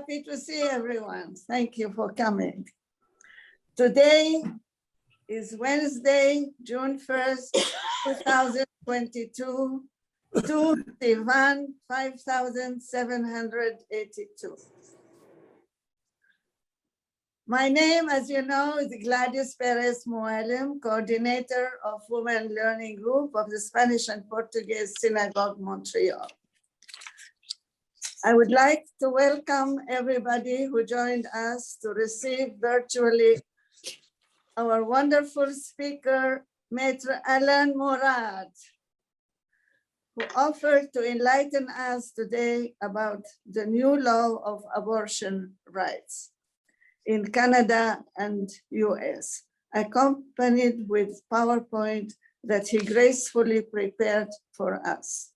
happy to see everyone. Thank you for coming. Today is Wednesday, June 1st, 2022, 5782. My name, as you know, is Gladys Perez Mualem, coordinator of Women Learning Group of the Spanish and Portuguese Synagogue, Montreal. I would like to welcome everybody who joined us to receive virtually our wonderful speaker, Maître Alain Murad, who offered to enlighten us today about the new law of abortion rights in Canada and US, accompanied with PowerPoint that he gracefully prepared for us.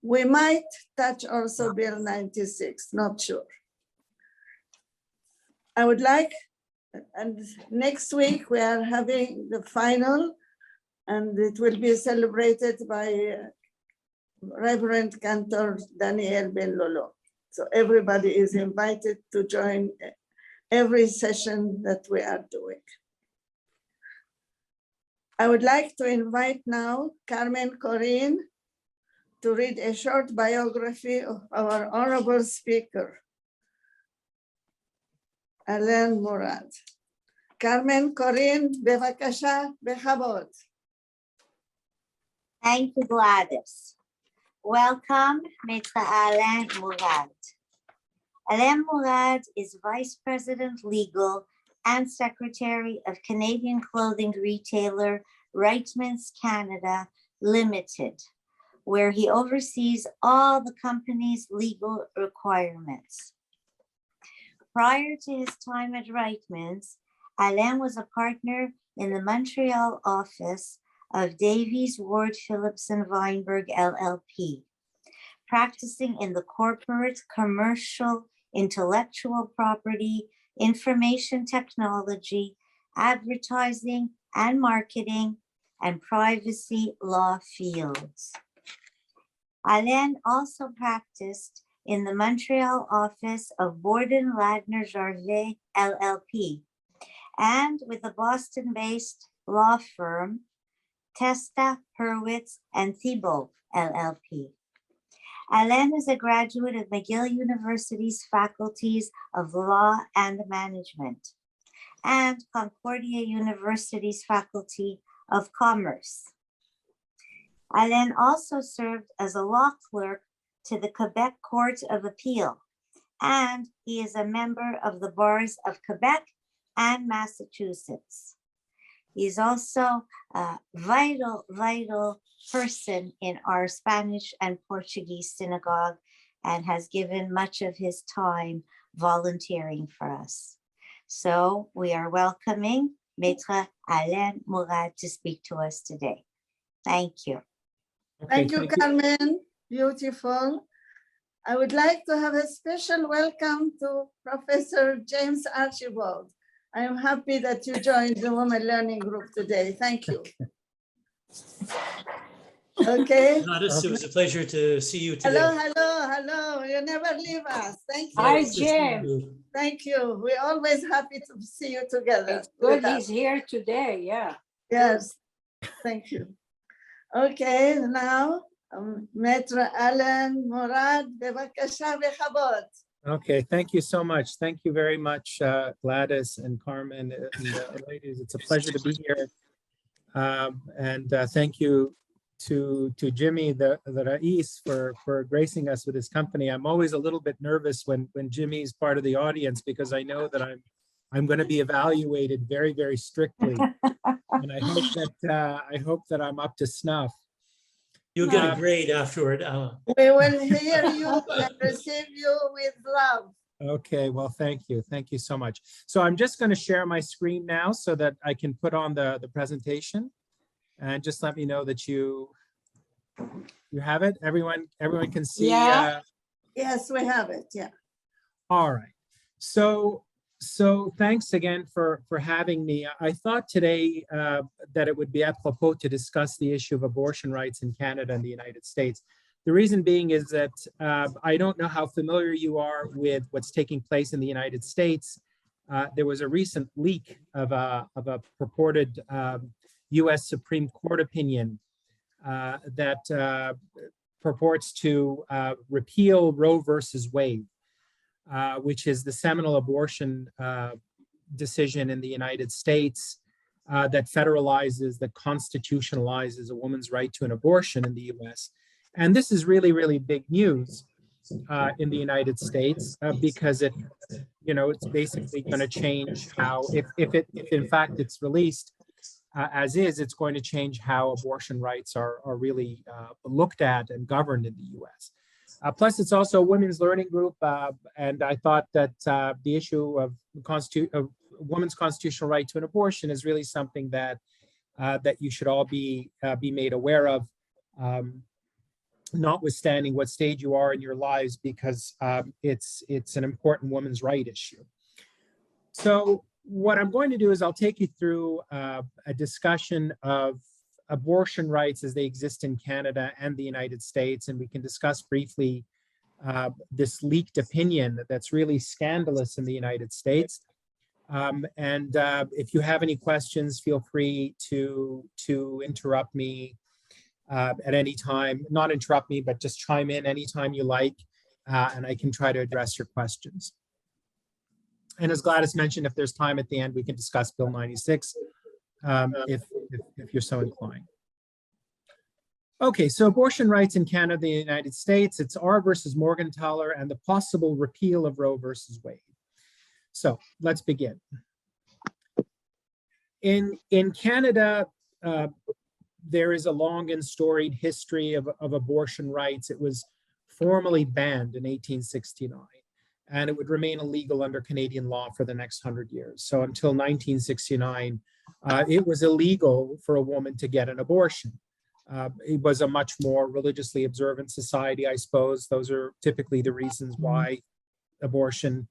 We might touch also Bill 96, not sure. I would like, and next week we are having the final, and it will be celebrated by Reverend Cantor Daniel Ben Lolo. So everybody is invited to join every session that we are doing. I would like to invite now Carmen Corinne to read a short biography of our honorable speaker, Alain Murad. Carmen Corinne, bevakasha, bechabod. Thank you, Gladys. Welcome, Maître Alain Murad. Alain Murad is Vice President Legal and Secretary of Canadian clothing retailer Reitmans Canada Limited, where he oversees all the company's legal requirements. Prior to his time at Reitmans, Alain was a partner in the Montreal office of Davies, Ward, Phillips and Weinberg LLP, practicing in the corporate, commercial, intellectual property, information technology, advertising and marketing, and privacy law fields. Alain also practiced in the Montreal office of Borden Ladner Jarvet LLP and with the Boston-based law firm Testa, Hurwitz, and Thibault LLP. Alain is a graduate of McGill University's faculties of Law and Management and Concordia University's Faculty of Commerce. Alain also served as a law clerk to the Quebec Court of Appeal, and he is a member of the bars of Quebec and Massachusetts. He's also a vital person in our Spanish and Portuguese synagogue and has given much of his time volunteering for us. So we are welcoming Maître Alain Murad to speak to us today. Thank you. Thank you, Carmen. Beautiful. I would like to have a special welcome to Professor James Archibald. I am happy that you joined the Women Learning Group today. Thank you. Okay. Gladys, it was a pleasure to see you today. Hello. You never leave us. Thank you. Hi, Jim. Thank you. We're always happy to see you together. It's good he's here today, yeah. Yes, thank you. Okay, now, Maître Alain Murad, bevakasha, bechabod. Okay, thank you so much. Thank you very much, Gladys and Carmen and ladies. It's a pleasure to be here. Thank you to Jimmy, the Rais, for gracing us with his company. I'm always a little bit nervous when Jimmy's part of the audience because I know that I'm going to be evaluated very, very strictly, and I hope that I'm up to snuff. You'll get a grade afterward, Alain. We will hear you and receive you with love. Okay, well, thank you. Thank you so much. So I'm just going to share my screen now so that I can put on the presentation. And just let me know that you have it. Everyone can see. Yeah. Yes, we have it. Yeah. All right. So thanks again for having me. I thought today that it would be apropos to discuss the issue of abortion rights in Canada and the United States. The reason being is that I don't know how familiar you are with what's taking place in the United States. There was a recent leak of a purported US Supreme Court opinion that purports to repeal Roe versus Wade, which is the seminal abortion decision in the United States that federalizes, that constitutionalizes a woman's right to an abortion in the US. And this is really, really big news in the United States because it's basically going to change how, if in fact it's released as is, it's going to change how abortion rights are really looked at and governed in the US. Plus, it's also a women's learning group, and I thought that the issue of women's constitutional right to an abortion is really something that you should all be made aware of, notwithstanding what stage you are in your lives, because it's an important women's right issue. So what I'm going to do is I'll take you through a discussion of abortion rights as they exist in Canada and the United States, and we can discuss briefly this leaked opinion that's really scandalous in the United States. And if you have any questions, feel free to interrupt me at any time. Not interrupt me, but just chime in anytime you like, and I can try to address your questions. And as Gladys mentioned, if there's time at the end, we can discuss Bill 96 if you're so inclined. Okay, so abortion rights in Canada and the United States, it's R versus Morgentaler and the possible repeal of Roe versus Wade. So let's begin. In Canada, there is a long and storied history of abortion rights. It was formally banned in 1869, and it would remain illegal under Canadian law for the next 100 years. So until 1969, it was illegal for a woman to get an abortion. It was a much more religiously observant society, I suppose. Those are typically the reasons why abortion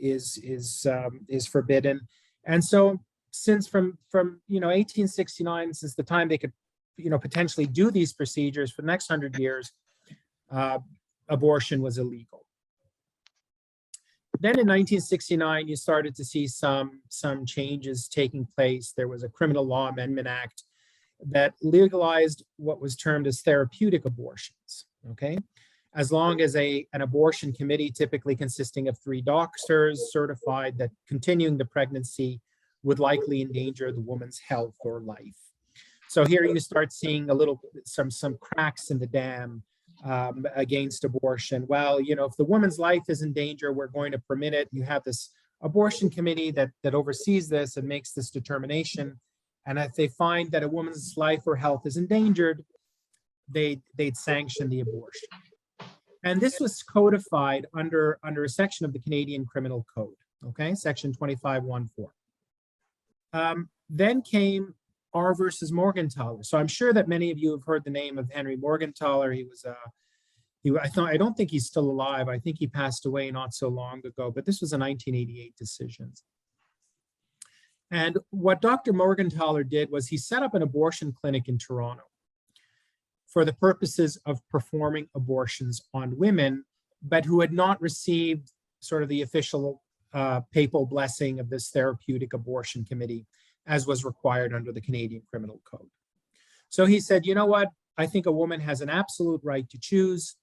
is forbidden. And so since from 1869, since the time they could potentially do these procedures for the next 100 years, abortion was illegal. Then in 1969, you started to see some changes taking place. There was a Criminal Law Amendment Act that legalized what was termed as therapeutic abortions, okay? As long as an abortion committee, typically consisting of 3 doctors, certified that continuing the pregnancy would likely endanger the woman's health or life. So here you start seeing some cracks in the dam against abortion. Well, if the woman's life is in danger, we're going to permit it. You have this abortion committee that oversees this and makes this determination. And if they find that a woman's life or health is endangered, they'd sanction the abortion. And this was codified under a section of the Canadian Criminal Code, okay, section 2514. Then came R versus Morgentaler. So I'm sure that many of you have heard the name of Henry Morgentaler. He was I don't think he's still alive. I think he passed away not so long ago, but this was a 1988 decision. And what Dr. Morgentaler did was he set up an abortion clinic in Toronto for the purposes of performing abortions on women, but who had not received sort of the official papal blessing of this therapeutic abortion committee, as was required under the Canadian Criminal Code. So he said, you know what? I think a woman has an absolute right to choose.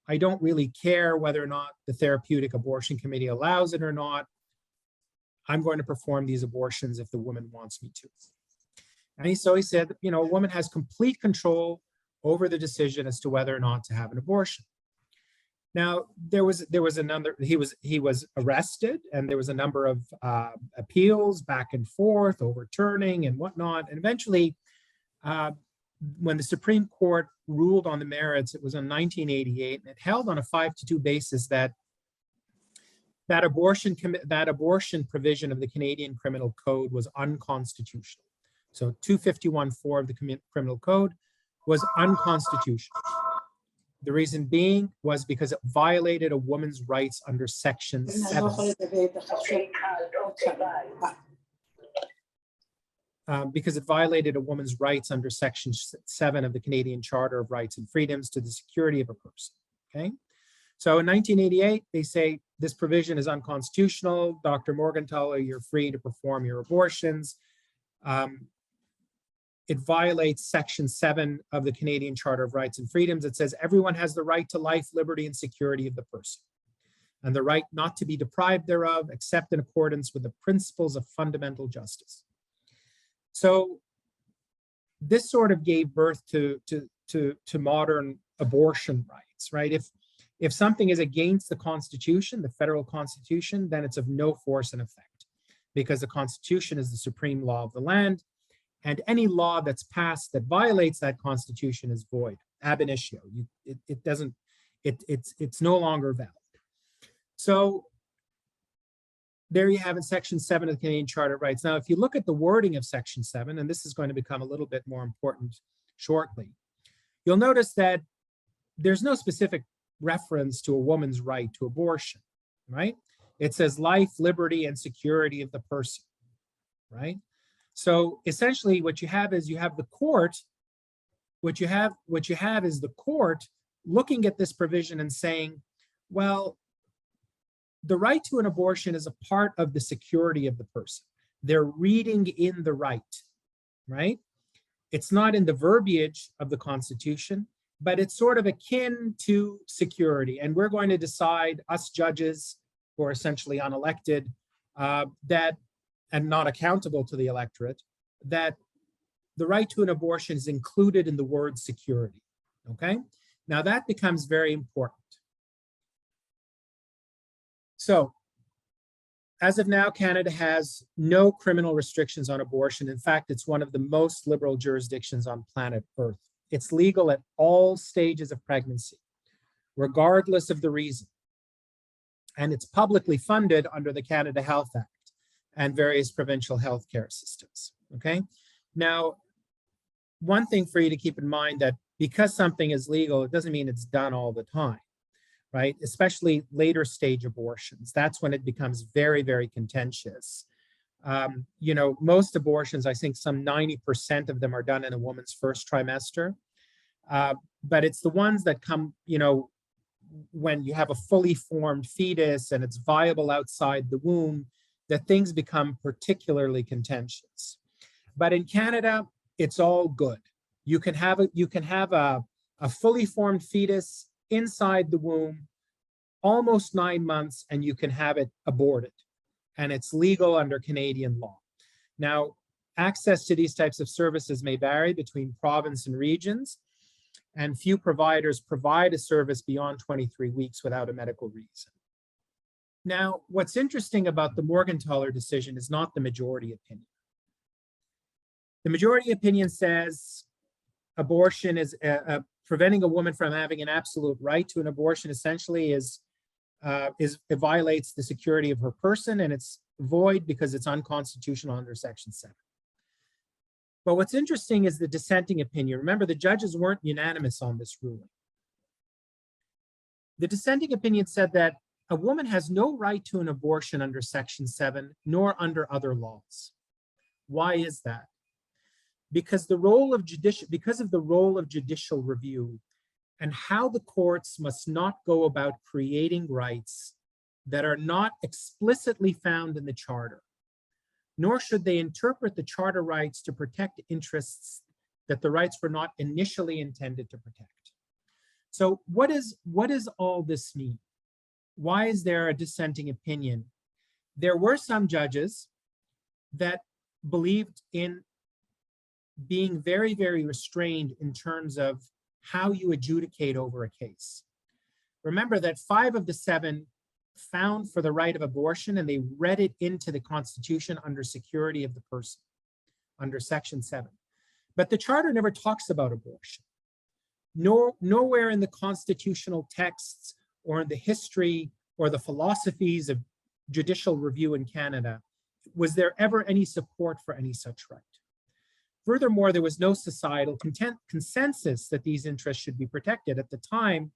I don't really care whether or not the therapeutic abortion committee allows it or not. I'm going to perform these abortions if the woman wants me to. And so he said, a woman has complete control over the decision as to whether or not to have an abortion. Now, there was another, he was arrested, and there was a number of appeals back and forth, overturning and whatnot. And eventually, when the Supreme Court ruled on the merits, it was in 1988, and it held on a 5-2 basis that abortion provision of the Canadian Criminal Code was unconstitutional. So 251(4) of the Criminal Code was unconstitutional. The reason being was because it violated a woman's rights under Section 7. because it violated a woman's rights under Section 7 of the Canadian Charter of Rights and Freedoms to the security of a person, okay? So in 1988, they say this provision is unconstitutional. Dr. Morgentaler, you're free to perform your abortions. It violates Section 7 of the Canadian Charter of Rights and Freedoms. It says everyone has the right to life, liberty, and security of the person, and the right not to be deprived thereof, except in accordance with the principles of fundamental justice. So this sort of gave birth to modern abortion rights, right? If something is against the Constitution, the federal Constitution, then it's of no force and effect, because the Constitution is the supreme law of the land, and any law that's passed that violates that Constitution is void, ab initio. It's no longer valid. So there you have it, Section 7 of the Canadian Charter of Rights. Now, if you look at the wording of Section 7, and this is going to become a little bit more important shortly, you'll notice that there's no specific reference to a woman's right to abortion, right? It says life, liberty, and security of the person, right? So essentially what you have is you have the court, what you have is the court looking at this provision and saying, well, the right to an abortion is a part of the security of the person. They're reading in the right, right? It's not in the verbiage of the Constitution, but it's sort of akin to security. And we're going to decide, us judges who are essentially unelected, that, and not accountable to the electorate, that the right to an abortion is included in the word security, okay? Now that becomes very important. So, as of now, Canada has no criminal restrictions on abortion. In fact, it's one of the most liberal jurisdictions on planet Earth. It's legal at all stages of pregnancy, regardless of the reason. And it's publicly funded under the Canada Health Act and various provincial healthcare systems, okay? Now, one thing for you to keep in mind, that because something is legal, it doesn't mean it's done all the time, right? Especially later stage abortions. That's when it becomes very, very contentious. You know, most abortions, I think some 90% of them are done in a woman's first trimester. But it's the ones that come, you know, when you have a fully formed fetus and it's viable outside the womb, that things become particularly contentious. But in Canada, it's all good. You can have a fully formed fetus inside the womb, almost 9 months, and you can have it aborted. And it's legal under Canadian law. Now, access to these types of services may vary between province and regions, and few providers provide a service beyond 23 weeks without a medical reason. Now, what's interesting about the Morgentaler decision is not the majority opinion. The majority opinion says abortion is preventing a woman from having an absolute right to an abortion essentially it violates the security of her person, and it's void because it's unconstitutional under Section 7. But what's interesting is the dissenting opinion. Remember, the judges weren't unanimous on this ruling. The dissenting opinion said that a woman has no right to an abortion under Section 7, nor under other laws. Why is that? Because of the role of judicial review and how the courts must not go about creating rights that are not explicitly found in the Charter, nor should they interpret the Charter rights to protect interests that the rights were not initially intended to protect. So what does all this mean? Why is there a dissenting opinion? There were some judges that believed in being very, very restrained in terms of how you adjudicate over a case. Remember that 5 of the 7 found for the right of abortion, and they read it into the Constitution under security of the person, under Section 7. But the Charter never talks about abortion. Nowhere in the constitutional texts or in the history or the philosophies of judicial review in Canada was there ever any support for any such right. Furthermore, there was no societal consensus that these interests should be protected. At the time,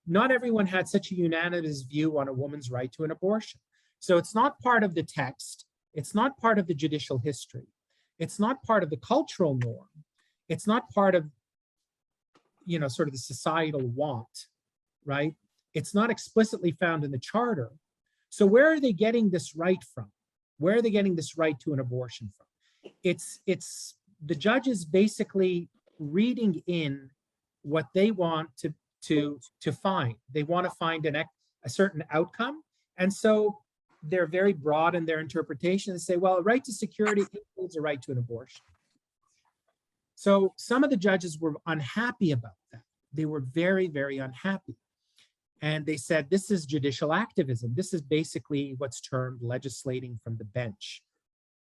not everyone had such a unanimous view on a woman's right to an abortion. So it's not part of the text. It's not part of the judicial history. It's not part of the cultural norm. It's not part of, you know, sort of the societal want, right? It's not explicitly found in the charter. So where are they getting this right from? Where are they getting this right to an abortion from? It's the judges basically reading in what they want to find. They want to find a certain outcome. And so they're very broad in their interpretation and say, well, a right to security includes a right to an abortion. So some of the judges were unhappy about that. They were very, very unhappy. And they said, this is judicial activism. This is basically what's termed legislating from the bench.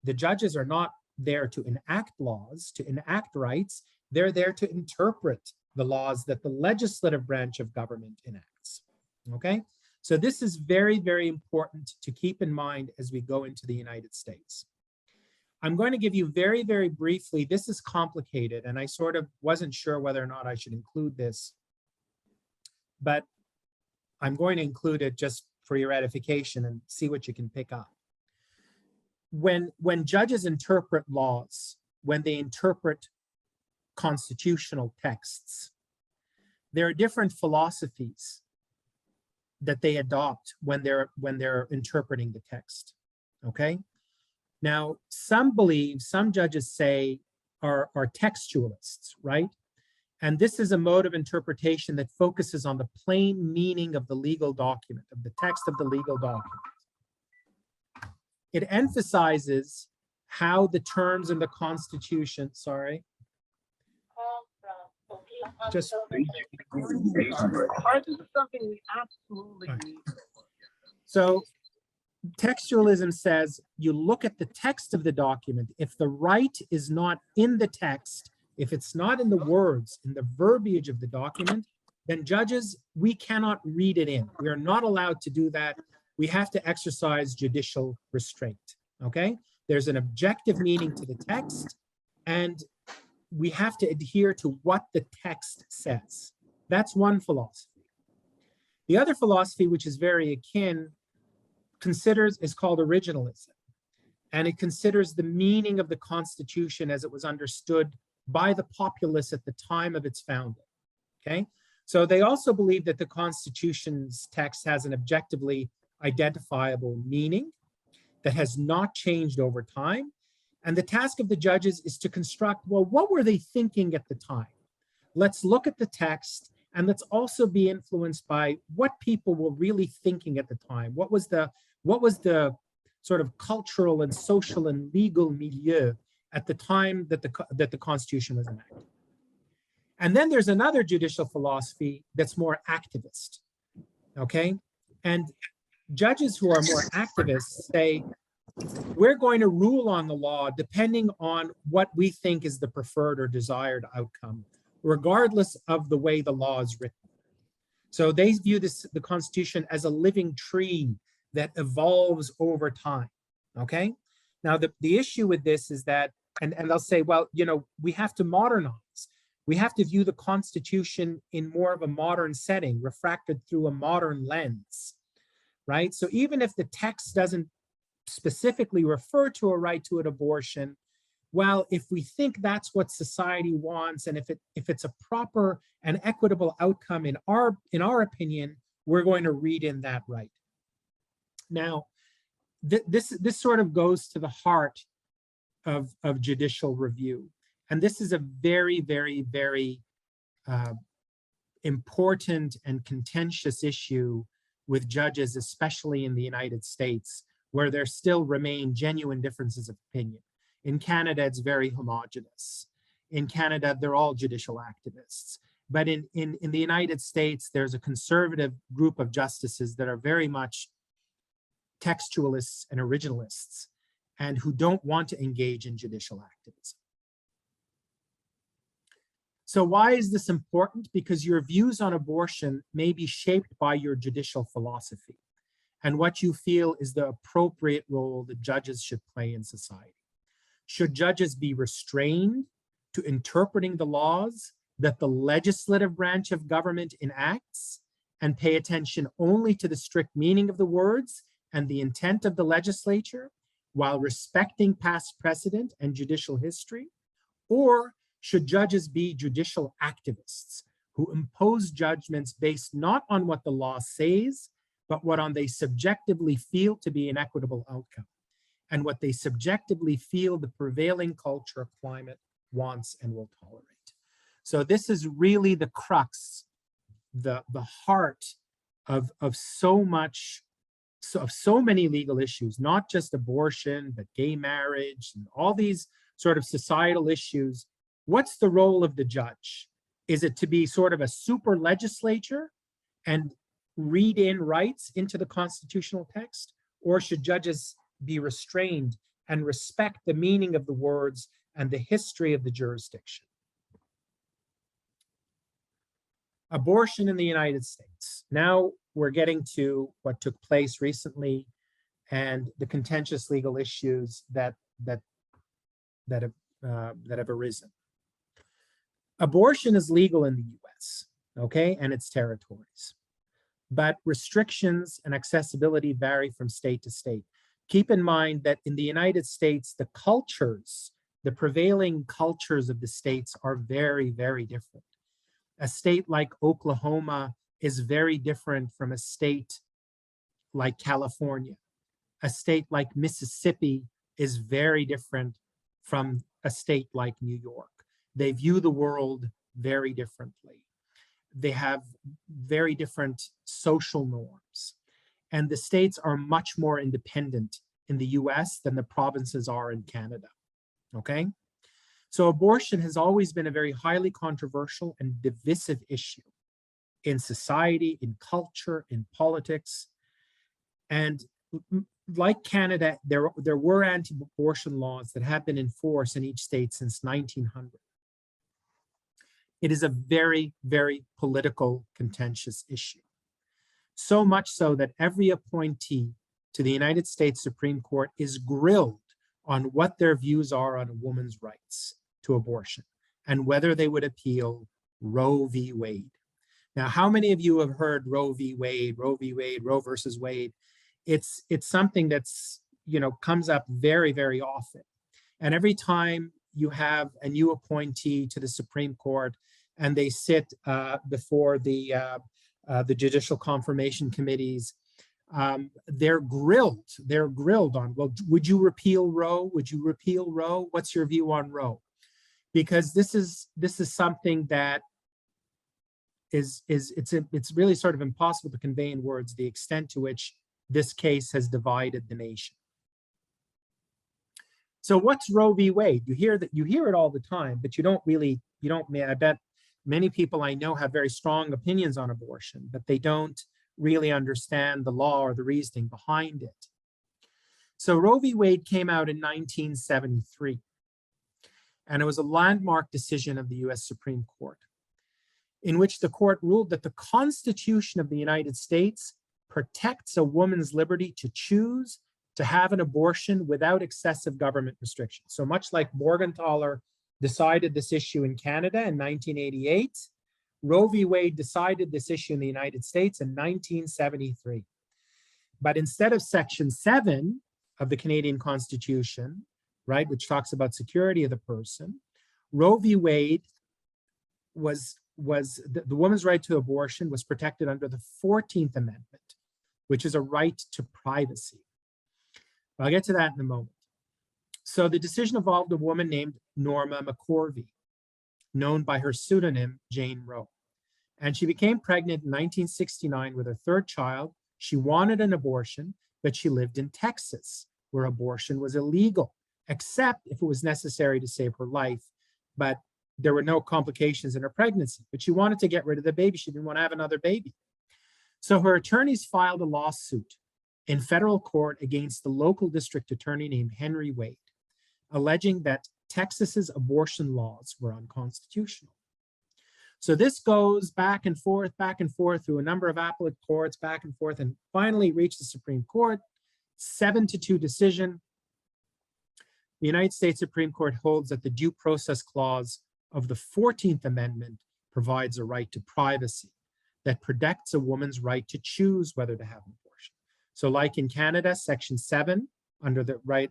The judges are not there to enact laws, to enact rights. They're there to interpret the laws that the legislative branch of government enacts. Okay? So this is very, very important to keep in mind as we go into the United States. I'm going to give you very, very briefly, this is complicated, and I sort of wasn't sure whether or not I should include this, but I'm going to include it just for your edification and see what you can pick up. When judges interpret laws, when they interpret constitutional texts, there are different philosophies that they adopt when they're interpreting the text. Okay? Now, some judges say are textualists, right? And this is a mode of interpretation that focuses on the plain meaning of the legal document, of the text of the legal document. It emphasizes how the terms in the Constitution, sorry. Just so textualism says you look at the text of the document. If the right is not in the text, if it's not in the words, in the verbiage of the document, then judges, we cannot read it in. We are not allowed to do that. We have to exercise judicial restraint, okay? There's an objective meaning to the text, and we have to adhere to what the text says. That's one philosophy. The other philosophy, which is very akin, is called originalism. And it considers the meaning of the Constitution as it was understood by the populace at the time of its founding, okay? So they also believe that the Constitution's text has an objectively identifiable meaning that has not changed over time. And the task of the judges is to construct, well, what were they thinking at the time? Let's look at the text, and let's also be influenced by what people were really thinking at the time. What was the sort of cultural and social and legal milieu at the time that the Constitution was enacted? And then there's another judicial philosophy that's more activist, okay? And judges who are more activists say, we're going to rule on the law depending on what we think is the preferred or desired outcome, regardless of the way the law is written. So they view the Constitution as a living tree that evolves over time, okay? Now, the issue with this is that, and they'll say, well, you know, we have to modernize. We have to view the Constitution in more of a modern setting, refracted through a modern lens, right? So even if the text doesn't specifically refer to a right to an abortion, well, if we think that's what society wants, and if it's a proper and equitable outcome in our opinion, we're going to read in that right. Now, this sort of goes to the heart of judicial review. And this is a very, very, very important and contentious issue with judges, especially in the United States, where there still remain genuine differences of opinion. In Canada, it's very homogenous. In Canada, they're all judicial activists. But in the United States, there's a conservative group of justices that are very much textualists and originalists, and who don't want to engage in judicial activism. So why is this important? Because your views on abortion may be shaped by your judicial philosophy and what you feel is the appropriate role that judges should play in society. Should judges be restrained to interpreting the laws that the legislative branch of government enacts and pay attention only to the strict meaning of the words and the intent of the legislature? while respecting past precedent and judicial history? Or should judges be judicial activists who impose judgments based not on what the law says, but what on they subjectively feel to be an equitable outcome, and what they subjectively feel the prevailing culture or climate wants and will tolerate? So this is really the crux, the heart of so many legal issues, not just abortion, but gay marriage and all these sort of societal issues. What's the role of the judge? Is it to be sort of a super legislature and read in rights into the constitutional text? Or should judges be restrained and respect the meaning of the words and the history of the jurisdiction? Abortion in the United States. Now we're getting to what took place recently and the contentious legal issues that have arisen. Abortion is legal in the US, okay, and its territories, but restrictions and accessibility vary from state to state. Keep in mind that in the United States, the cultures, the prevailing cultures of the states are very, very different. A state like Oklahoma is very different from a state like California. A state like Mississippi is very different from a state like New York. They view the world very differently. They have very different social norms. And the states are much more independent in the US than the provinces are in Canada, okay? So abortion has always been a very highly controversial and divisive issue in society, in culture, in politics. And like Canada, there were anti-abortion laws that have been enforced in each state since 1900. It is a very, very political, contentious issue. So much so that every appointee to the United States Supreme Court is grilled on what their views are on a woman's rights to abortion and whether they would appeal Roe v. Wade. Now, how many of you have heard Roe v. Wade, Roe v. Wade, Roe versus Wade? It's something that's, comes up very, very often. And every time you have a new appointee to the Supreme Court and they sit before the judicial confirmation committees, they're grilled on, well, would you repeal Roe? Would you repeal Roe? What's your view on Roe? Because this is something that it's really sort of impossible to convey in words the extent to which this case has divided the nation. So what's Roe v. Wade? You hear it all the time, but I bet many people I know have very strong opinions on abortion, but they don't really understand the law or the reasoning behind it. So Roe v. Wade came out in 1973, and it was a landmark decision of the US Supreme Court, in which the court ruled that the Constitution of the United States protects a woman's liberty to choose to have an abortion without excessive government restrictions. So much like Morgenthaler decided this issue in Canada in 1988, Roe v. Wade decided this issue in the United States in 1973. But instead of Section 7 of the Canadian Constitution, right, which talks about security of the person, Roe v. Wade was the woman's right to abortion was protected under the 14th Amendment, which is a right to privacy. I'll get to that in a moment. So the decision involved a woman named Norma McCorvey, known by her pseudonym Jane Roe. And she became pregnant in 1969 with her third child. She wanted an abortion, but she lived in Texas, where abortion was illegal, except if it was necessary to save her life. But there were no complications in her pregnancy, but she wanted to get rid of the baby. She didn't want to have another baby. So her attorneys filed a lawsuit in federal court against the local district attorney named Henry Wade, alleging that Texas's abortion laws were unconstitutional. So this goes back and forth through a number of appellate courts, back and forth, and finally reached the Supreme Court, 7-2 decision. The United States Supreme Court holds that the due process clause of the 14th Amendment provides a right to privacy that protects a woman's right to choose whether to have an abortion. So like in Canada, Section 7 under the right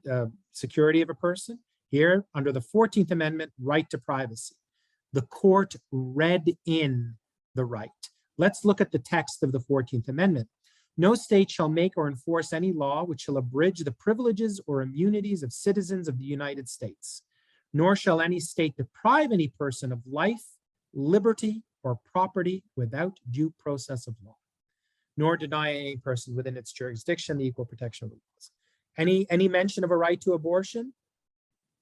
security of a person. Here, under the 14th Amendment, right to privacy. The court read in the right. Let's look at the text of the 14th Amendment. No state shall make or enforce any law which shall abridge the privileges or immunities of citizens of the United States, nor shall any state deprive any person of life, liberty, or property without due process of law, nor deny any person within its jurisdiction the equal protection of the laws. Any mention of a right to abortion?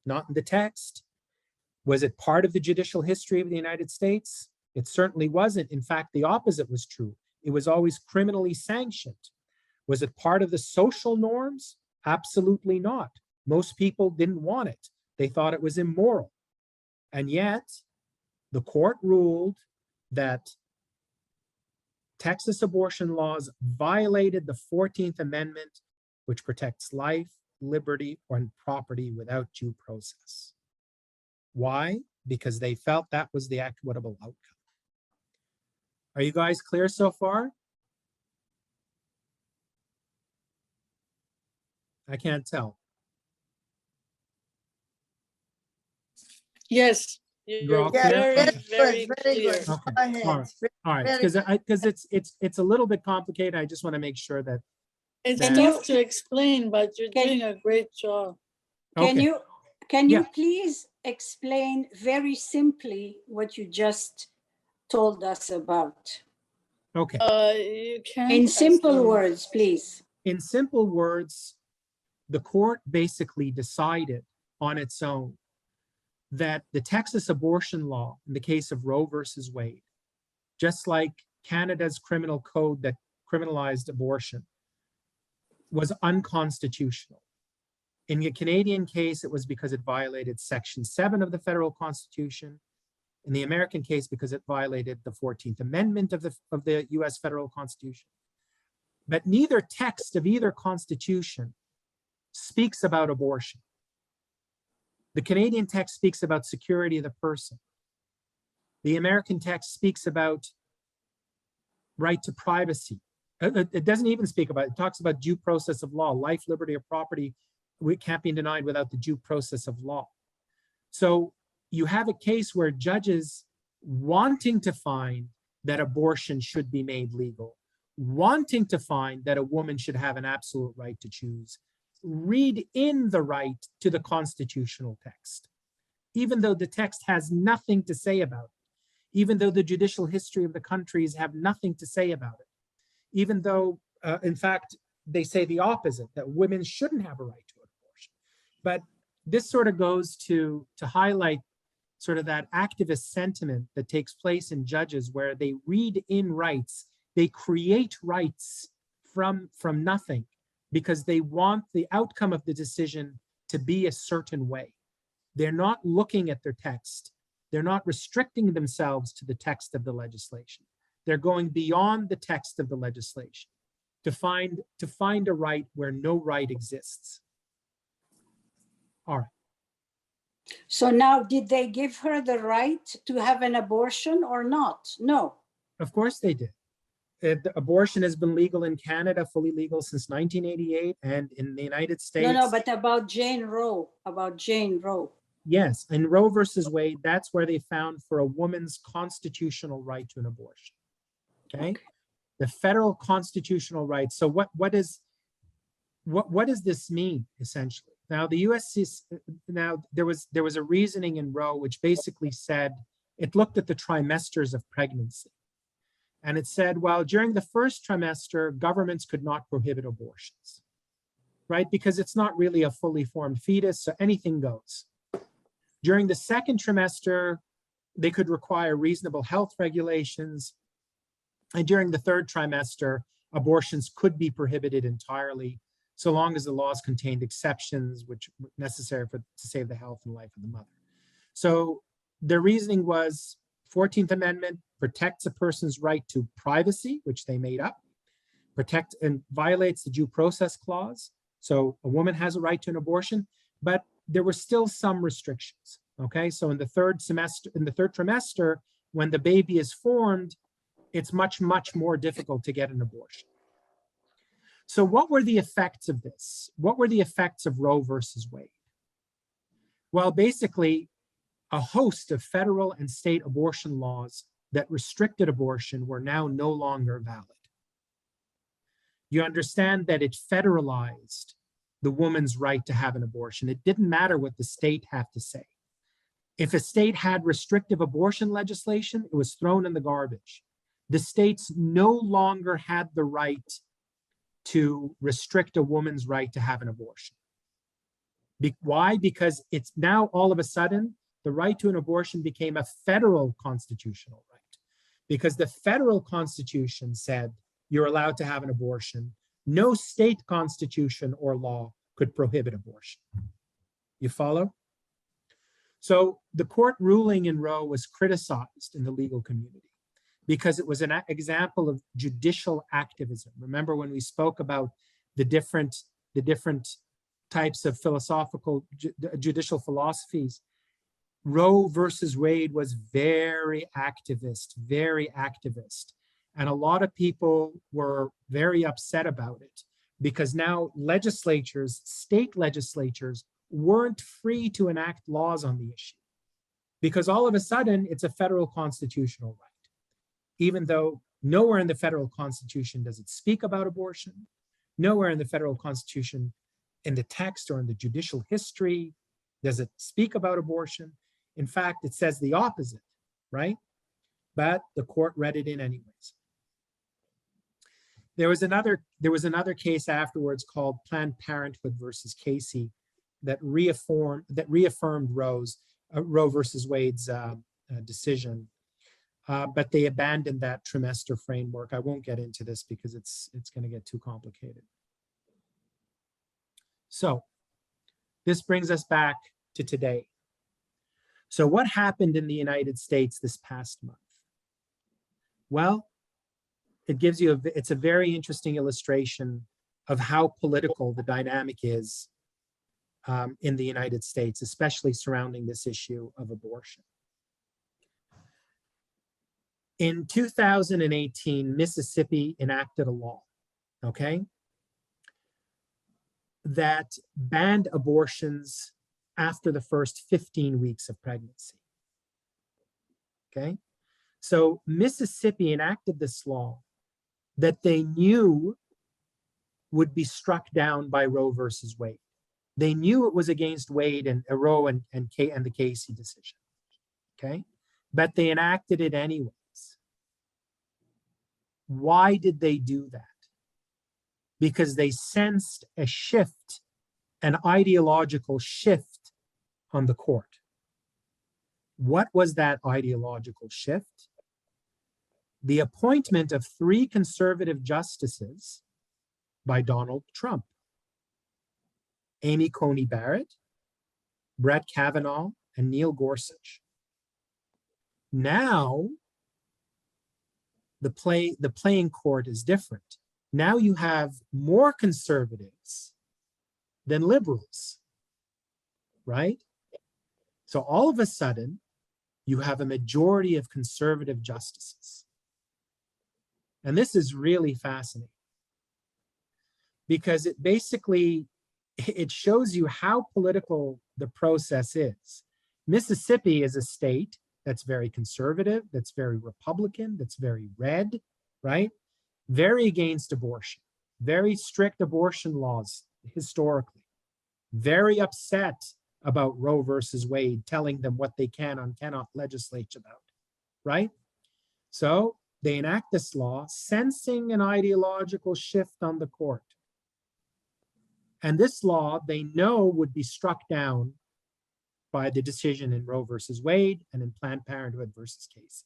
Not in the text. Was it part of the judicial history of the United States? It certainly wasn't. In fact, the opposite was true. It was always criminally sanctioned. Was it part of the social norms? Absolutely not. Most people didn't want it. They thought it was immoral. And yet, the court ruled that Texas abortion laws violated the 14th Amendment, which protects life, liberty, or property without due process. Why? Because they felt that was the equitable outcome. Are you guys clear so far? I can't tell. Yes, You're all you're clear? very, Okay. very very clear. good. Go Okay, ahead. all right, Very because it's a little bit complicated. I just want to make sure that. It's Can tough to explain, but you're Can- doing a great job. Can Okay. you Yeah. please explain very simply what you just told us about? Okay. You can't. In ask simple them- words, please. In simple words, the court basically decided on its own that the Texas abortion law, in the case of Roe versus Wade, just like Canada's criminal code that criminalized abortion, was unconstitutional. In the Canadian case, it was because it violated Section 7 of the federal Constitution. In the American case, because it violated the 14th Amendment of the US federal Constitution. But neither text of either constitution speaks about abortion. The Canadian text speaks about security of the person. The American text speaks about right to privacy. It doesn't even speak about, it talks about due process of law, life, liberty, or property. We can't be denied without the due process of law. So you have a case where judges wanting to find that abortion should be made legal, wanting to find that a woman should have an absolute right to choose, read in the right to the constitutional text, even though the text has nothing to say about it, even though the judicial history of the countries have nothing to say about it, even though, in fact, they say the opposite, that women shouldn't have a right to abortion. But this sort of goes to highlight sort of that activist sentiment that takes place in judges where they read in rights, they create rights from nothing because they want the outcome of the decision to be a certain way. They're not looking at their text. They're not restricting themselves to the text of the legislation. They're going beyond the text of the legislation to find a right where no right exists. All right. So now, did they give her the right to have an abortion or not? No. Of course they did. Abortion has been legal in Canada, fully legal since 1988, and in the United States. No, but about Jane Roe, Yes, in Roe versus Wade, that's where they found for a woman's constitutional right to an abortion. Okay, the federal constitutional right. So what does this mean essentially? Now the U.S. there was a reasoning in Roe which basically said it looked at the trimesters of pregnancy, and it said, well, during the first trimester, governments could not prohibit abortions, right? Because it's not really a fully formed fetus, so anything goes. During the second trimester, they could require reasonable health regulations. And during the third trimester, abortions could be prohibited entirely, so long as the laws contained exceptions which were necessary to save the health and life of the mother. So their reasoning was 14th Amendment protects a person's right to privacy, which they made up, protect and violates the due process clause. So a woman has a right to an abortion, but there were still some restrictions. Okay, so in the third trimester, when the baby is formed, it's much more difficult to get an abortion. So what were the effects of this? What were the effects of Roe versus Wade? Well, basically, a host of federal and state abortion laws that restricted abortion were now no longer valid. You understand that it federalized the woman's right to have an abortion. It didn't matter what the state had to say. If a state had restrictive abortion legislation, it was thrown in the garbage. The states no longer had the right to restrict a woman's right to have an abortion. Why? Because it's now all of a sudden, the right to an abortion became a federal constitutional right. Because the federal constitution said you're allowed to have an abortion. No state constitution or law could prohibit abortion. You follow? So the court ruling in Roe was criticized in the legal community because it was an example of judicial activism. Remember when we spoke about the different types of philosophical, judicial philosophies? Roe versus Wade was very activist. And a lot of people were very upset about it because now legislatures, state legislatures, weren't free to enact laws on the issue because all of a sudden it's a federal constitutional right. Even though nowhere in the federal constitution does it speak about abortion, nowhere in the federal constitution, in the text or in the judicial history, does it speak about abortion. In fact, it says the opposite, right? But the court read it in anyways. There was another case afterwards called Planned Parenthood versus Casey that reaffirmed Roe versus Wade's decision, but they abandoned that trimester framework. I won't get into this because it's going to get too complicated. So this brings us back to today. So what happened in the United States this past month? Well, it gives you it's a very interesting illustration of how political the dynamic is in the United States, especially surrounding this issue of abortion. In 2018, Mississippi enacted a law, okay, that banned abortions after the first 15 weeks of pregnancy, okay? So Mississippi enacted this law that they knew would be struck down by Roe versus Wade. They knew it was against Wade and Roe and the Casey decision, okay? But they enacted it anyways. Why did they do that? Because they sensed a shift, an ideological shift on the court. What was that ideological shift? The appointment of 3 conservative justices by Donald Trump: Amy Coney Barrett, Brett Kavanaugh, and Neil Gorsuch. Now, the playing court is different. Now you have more conservatives than liberals, right? So all of a sudden, you have a majority of conservative justices. And this is really fascinating because it shows you how political the process is. Mississippi is a state that's very conservative, that's very Republican, that's very red, right? Very against abortion, very strict abortion laws historically, very upset about Roe versus Wade, telling them what they can and cannot legislate about, right? So they enact this law, sensing an ideological shift on the court. And this law, they know, would be struck down by the decision in Roe versus Wade and in Planned Parenthood versus Casey.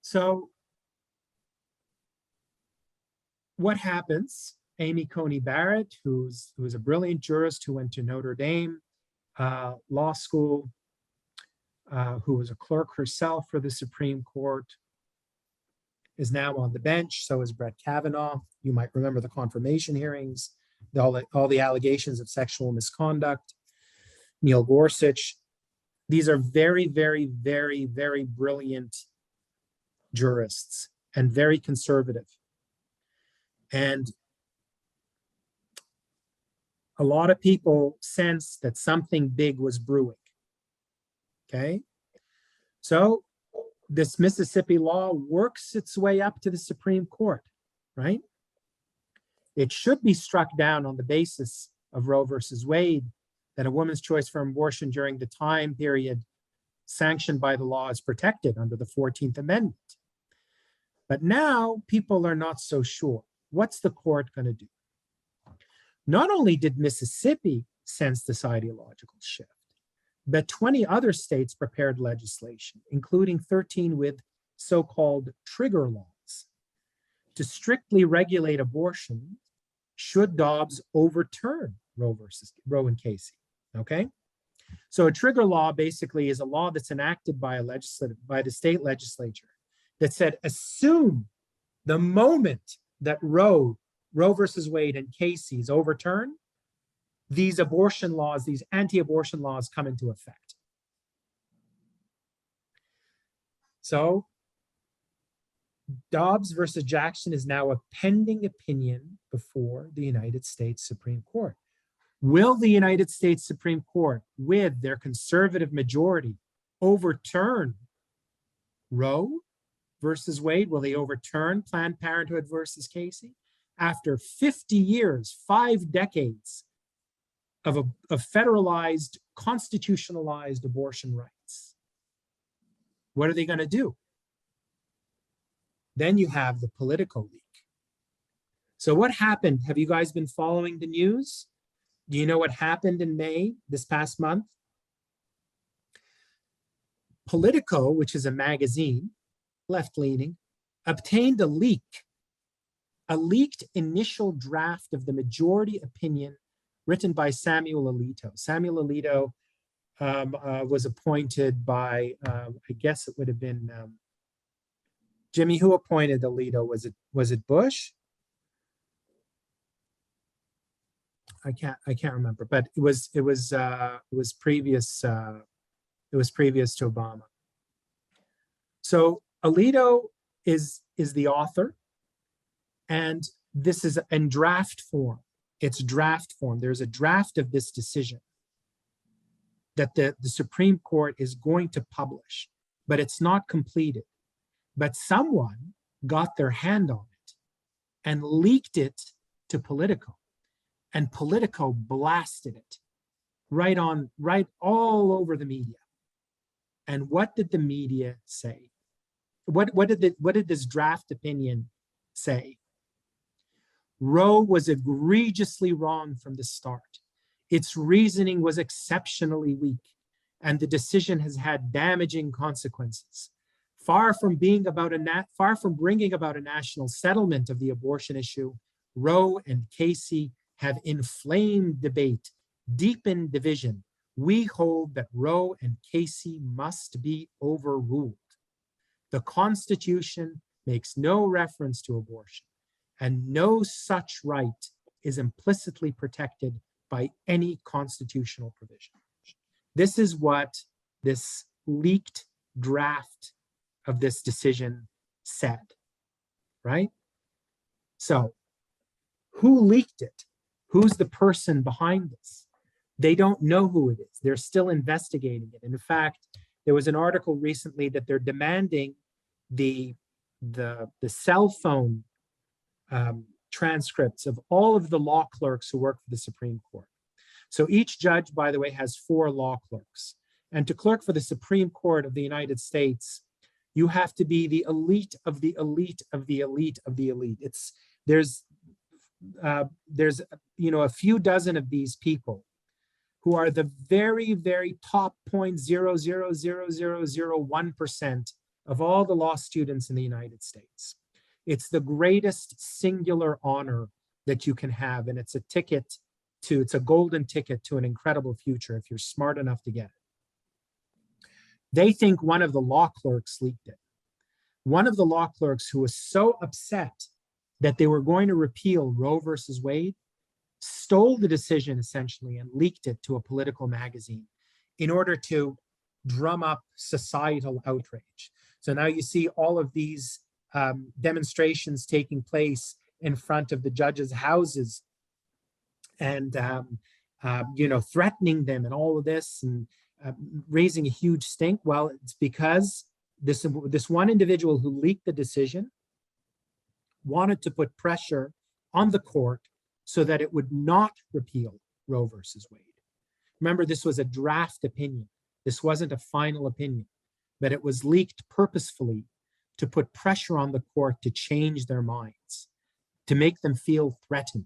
So what happens? Amy Coney Barrett, who's a brilliant jurist who went to Notre Dame Law School, who was a clerk herself for the Supreme Court, is now on the bench. So is Brett Kavanaugh. You might remember the confirmation hearings, all the allegations of sexual misconduct. Neil Gorsuch. These are very, very, very, very brilliant jurists and very conservative. And a lot of people sensed that something big was brewing. Okay. So this Mississippi law works its way up to the Supreme Court, right? It should be struck down on the basis of Roe versus Wade, that a woman's choice for abortion during the time period sanctioned by the law is protected under the 14th Amendment. But now people are not so sure. What's the court going to do? Not only did Mississippi sense this ideological shift, but 20 other states prepared legislation, including 13 with so-called trigger laws, to strictly regulate abortion should Dobbs overturn Roe and Casey. Okay, so a trigger law basically is a law that's enacted by the state legislature that said, assume the moment that Roe versus Wade and Casey is overturned, these abortion laws, these anti-abortion laws come into effect. So Dobbs versus Jackson is now a pending opinion before the United States Supreme Court. Will the United States Supreme Court, with their conservative majority, overturn Roe versus Wade? Will they overturn Planned Parenthood versus Casey? After 50 years, 5 decades of federalized, constitutionalized abortion rights, what are they going to do? Then you have the Politico leak. So what happened? Have you guys been following the news? Do you know what happened in May, this past month? Politico, which is a magazine, left-leaning, obtained a leaked initial draft of the majority opinion written by Samuel Alito. Samuel Alito was appointed by, I guess it would have been, Jimmy, who appointed Alito? Was it Bush? I can't remember, but it was previous to Obama. So Alito is the author, and this is in draft form. It's draft form. There's a draft of this decision that the Supreme Court is going to publish, but it's not completed. But someone got their hand on it and leaked it to Politico. And Politico blasted it right all over the media. And what did the media say? What did this draft opinion say? Roe was egregiously wrong from the start. Its reasoning was exceptionally weak, and the decision has had damaging consequences. Far from bringing about a national settlement of the abortion issue, Roe and Casey have inflamed debate, deepened division. We hold that Roe and Casey must be overruled. The Constitution makes no reference to abortion, and no such right is implicitly protected by any constitutional provision. This is what this leaked draft of this decision said, right? So who leaked it? Who's the person behind this? They don't know who it is. They're still investigating it. And in fact, there was an article recently that they're demanding the cell phone transcripts of all of the law clerks who work for the Supreme Court. So each judge, by the way, has 4 law clerks. And to clerk for the Supreme Court of the United States, you have to be the elite of the elite of the elite of the elite. There's a few dozen of these people who are the very, very top 0.00001% of all the law students in the United States. It's the greatest singular honor that you can have, and it's a golden ticket to an incredible future if you're smart enough to get it. They think one of the law clerks leaked it. One of the law clerks who was so upset that they were going to repeal Roe versus Wade stole the decision essentially and leaked it to a political magazine in order to drum up societal outrage. So now you see all of these demonstrations taking place in front of the judges' houses and, you know, threatening them and all of this and raising a huge stink? Well, it's because this one individual who leaked the decision wanted to put pressure on the court so that it would not repeal Roe versus Wade. Remember, this was a draft opinion. This wasn't a final opinion, but it was leaked purposefully to put pressure on the court to change their minds, to make them feel threatened.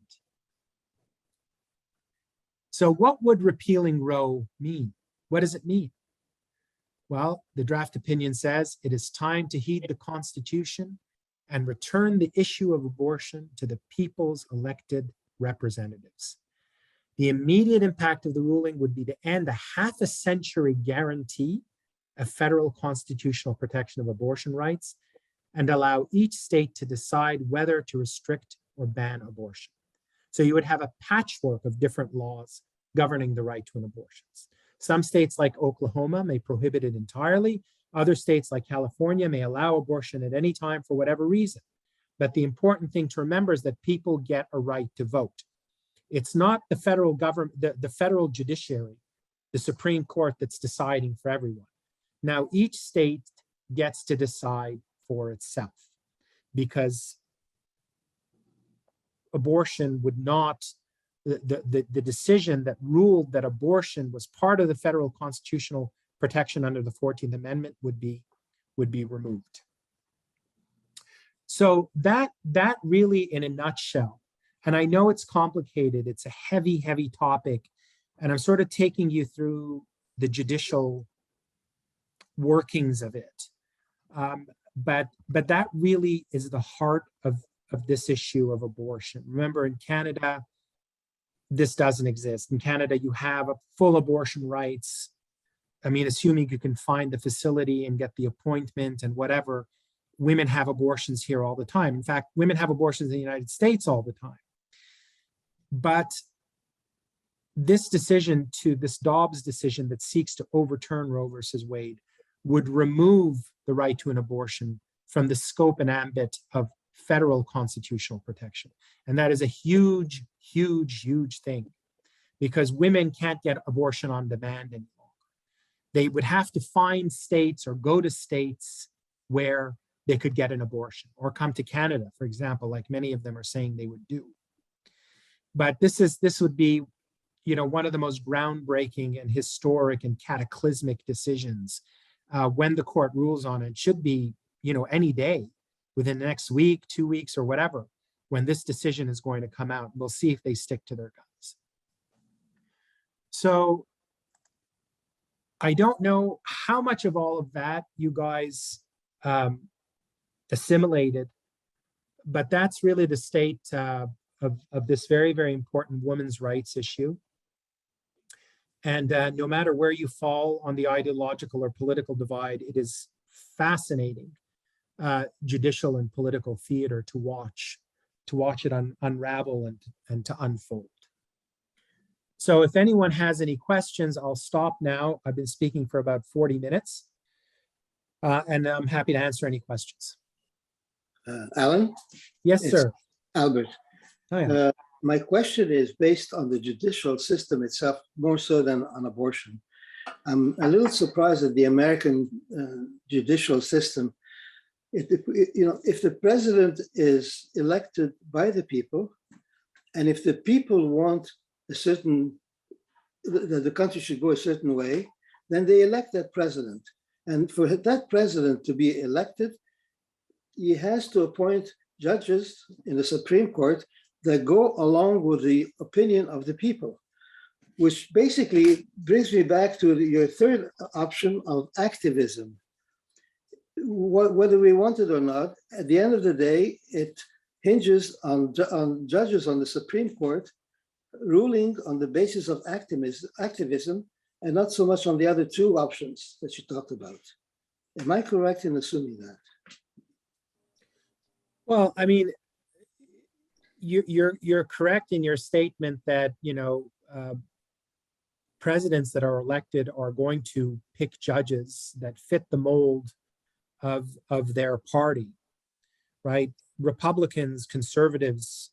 So what would repealing Roe mean? What does it mean? Well, the draft opinion says it is time to heed the Constitution and return the issue of abortion to the people's elected representatives. The immediate impact of the ruling would be to end a half-a-century guarantee of federal constitutional protection of abortion rights and allow each state to decide whether to restrict or ban abortion. So you would have a patchwork of different laws governing the right to an abortion. Some states like Oklahoma may prohibit it entirely. Other states like California may allow abortion at any time for whatever reason. But the important thing to remember is that people get a right to vote. It's not the federal government, the federal judiciary, the Supreme Court that's deciding for everyone. Now, each state gets to decide for itself because abortion would not, the decision that ruled that abortion was part of the federal constitutional protection under the 14th Amendment would be removed. So that really, in a nutshell, and I know it's complicated, it's a heavy, heavy topic, and I'm sort of taking you through the judicial workings of it. But that really is the heart of this issue of abortion. Remember, in Canada, this doesn't exist. In Canada, you have a full abortion rights. I mean, assuming you can find the facility and get the appointment and whatever, women have abortions here all the time. In fact, women have abortions in the United States all the time. But this decision, this Dobbs decision that seeks to overturn Roe versus Wade, would remove the right to an abortion from the scope and ambit of federal constitutional protection. And that is a huge, huge, huge thing because women can't get abortion on demand any longer. They would have to find states or go to states where they could get an abortion or come to Canada, for example, like many of them are saying they would do. But this would be, you know, one of the most groundbreaking and historic and cataclysmic decisions when the court rules on it. Should be, you know, any day within the next week, 2 weeks or whatever, when this decision is going to come out. We'll see if they stick to their guns. So I don't know how much of all of that you guys assimilated, but that's really the state of this very, very important women's rights issue. And no matter where you fall on the ideological or political divide, it is fascinating judicial and political theater to watch it unravel and to unfold. So if anyone has any questions, I'll stop now. I've been speaking for about 40 minutes, and I'm happy to answer any questions. Alan? Yes, It's sir. Albert. Oh, yeah. My question is based on the judicial system itself, more so than on abortion. I'm a little surprised at the American judicial system. If the president is elected by the people, and if the people want that the country should go a certain way, then they elect that president. And for that president to be elected, he has to appoint judges in the Supreme Court that go along with the opinion of the people, which basically brings me back to your third option of activism. Whether we want it or not, at the end of the day, it hinges on judges on the Supreme Court ruling on the basis of activism and not so much on the other two options that you talked about. Am I correct in assuming that? Well, I mean, you're correct in your statement that, you know, presidents that are elected are going to pick judges that fit the mold of their party, right? Republicans, conservatives,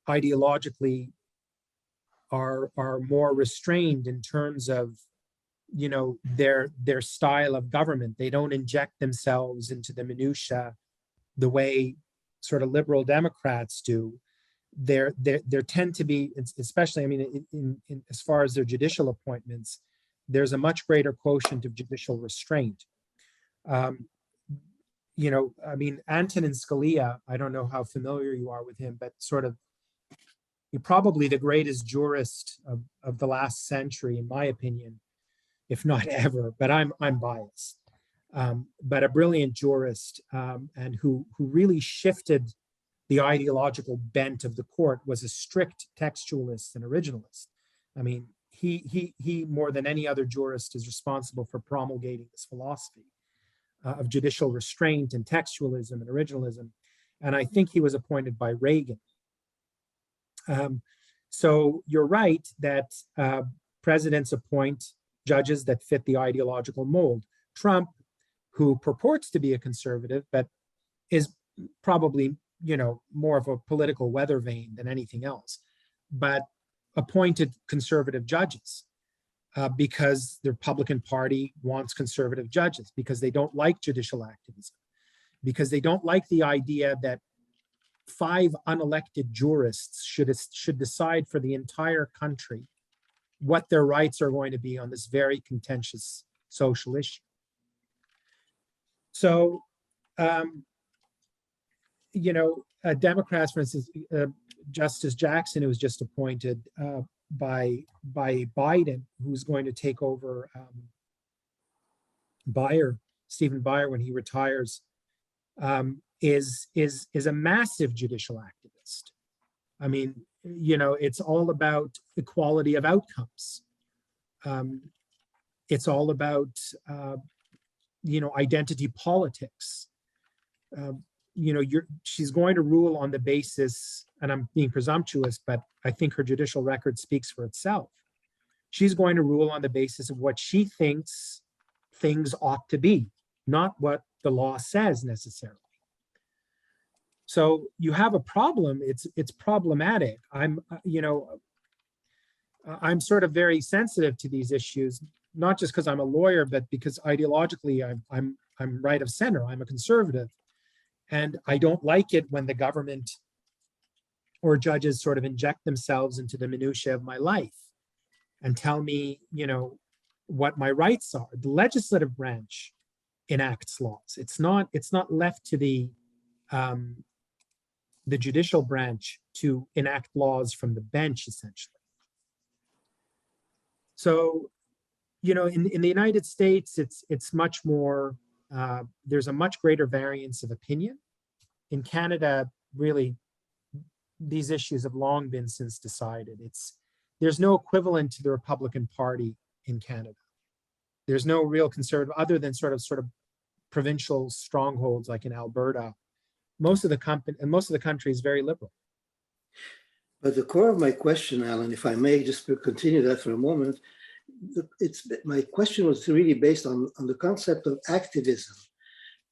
ideologically are more restrained in terms of, you know, their style of government. They don't inject themselves into the minutia the way sort of liberal Democrats do. There tend to be, especially, I mean, in as far as their judicial appointments, there's a much greater quotient of judicial restraint. You know, I mean, Antonin Scalia, I don't know how familiar you are with him, but sort of, you're probably the greatest jurist of the last century, in my opinion, if not ever, but I'm biased. But a brilliant jurist, and who really shifted the ideological bent of the court, was a strict textualist and originalist. I mean, he more than any other jurist is responsible for promulgating this philosophy of judicial restraint and textualism and originalism. And I think he was appointed by Reagan. So you're right that presidents appoint judges that fit the ideological mold. Trump, who purports to be a conservative, but is probably, you know, more of a political weather vane than anything else, but appointed conservative judges because the Republican Party wants conservative judges, because they don't like judicial activism, because they don't like the idea that 5 unelected jurists should decide for the entire country what their rights are going to be on this very contentious social issue. So, you know, Democrats, for instance, Justice Jackson, who was just appointed by Biden, who's going to take over Stephen Breyer when he retires, is a massive judicial activist. I mean, you know, it's all about equality of outcomes. It's all about, you know, identity politics. You know, she's going to rule on the basis, and I'm being presumptuous, but I think her judicial record speaks for itself. She's going to rule on the basis of what she thinks things ought to be, not what the law says necessarily. So you have a problem. It's problematic. You know, I'm sort of very sensitive to these issues, not just because I'm a lawyer, but because ideologically I'm right of center. I'm a conservative, and I don't like it when the government or judges sort of inject themselves into the minutia of my life and tell me, you know, what my rights are. The legislative branch enacts laws. It's not left to the judicial branch to enact laws from the bench, essentially. So, you know, in the United States, it's much more, there's a much greater variance of opinion. In Canada, really, these issues have long been since decided. There's no equivalent to the Republican Party in Canada. There's no real conservative, other than sort of provincial strongholds like in Alberta. Most of the country is very liberal. But the core of my question, Alan, if I may just continue that for a moment, my question was really based on the concept of activism.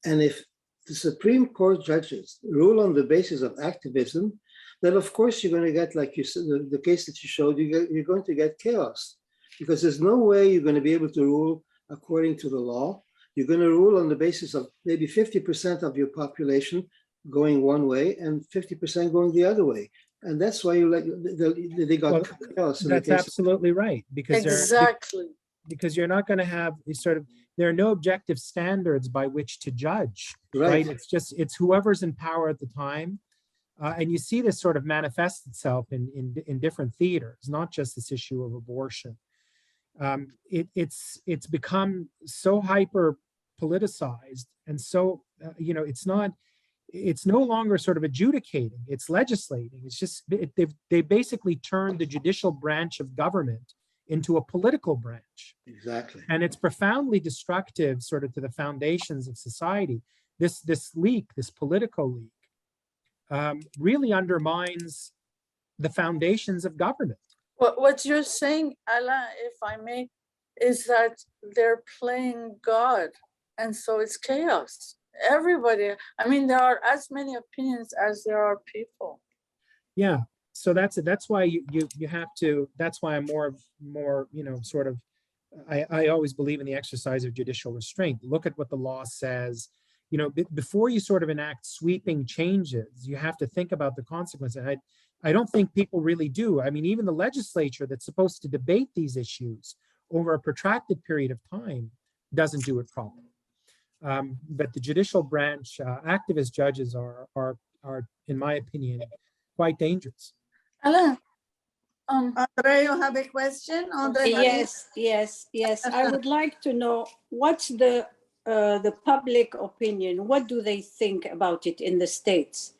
And if the Supreme Court judges rule on the basis of activism, then of course you're going to get, like you said, the case that you showed, you're going to get chaos, because there's no way you're going to be able to rule according to the law. You're going to rule on the basis of maybe 50% of your population going one way and 50% going the other way. And that's why they got chaos. That's absolutely right, because Exactly. because you're not going to have there are no objective standards by which to judge, right? It's whoever's in power at the time. And you see this sort of manifest itself in different theaters, not just this issue of abortion. It's become so hyper politicized, and so you know, it's no longer sort of adjudicating, it's legislating. It's just they basically turned the judicial branch of government into a political branch. Exactly. And it's profoundly destructive sort of to the foundations of society. This political leak really undermines the foundations of government. What you're saying, Alain, if I may, is that they're playing God, and so it's chaos. everybody. I mean, there are as many opinions as there are people. Yeah, so that's why you have to, that's why I'm more, you know, sort of, I always believe in the exercise of judicial restraint. Look at what the law says. You know, before you sort of enact sweeping changes, you have to think about the consequences. I don't think people really do. I mean, even the legislature that's supposed to debate these issues over a protracted period of time doesn't do it properly. But the judicial branch, activist judges are, in my opinion, quite dangerous. Alain, Andre, you have a question? Andre, Yes. I would like to know what's the public opinion. What do they think about it in the States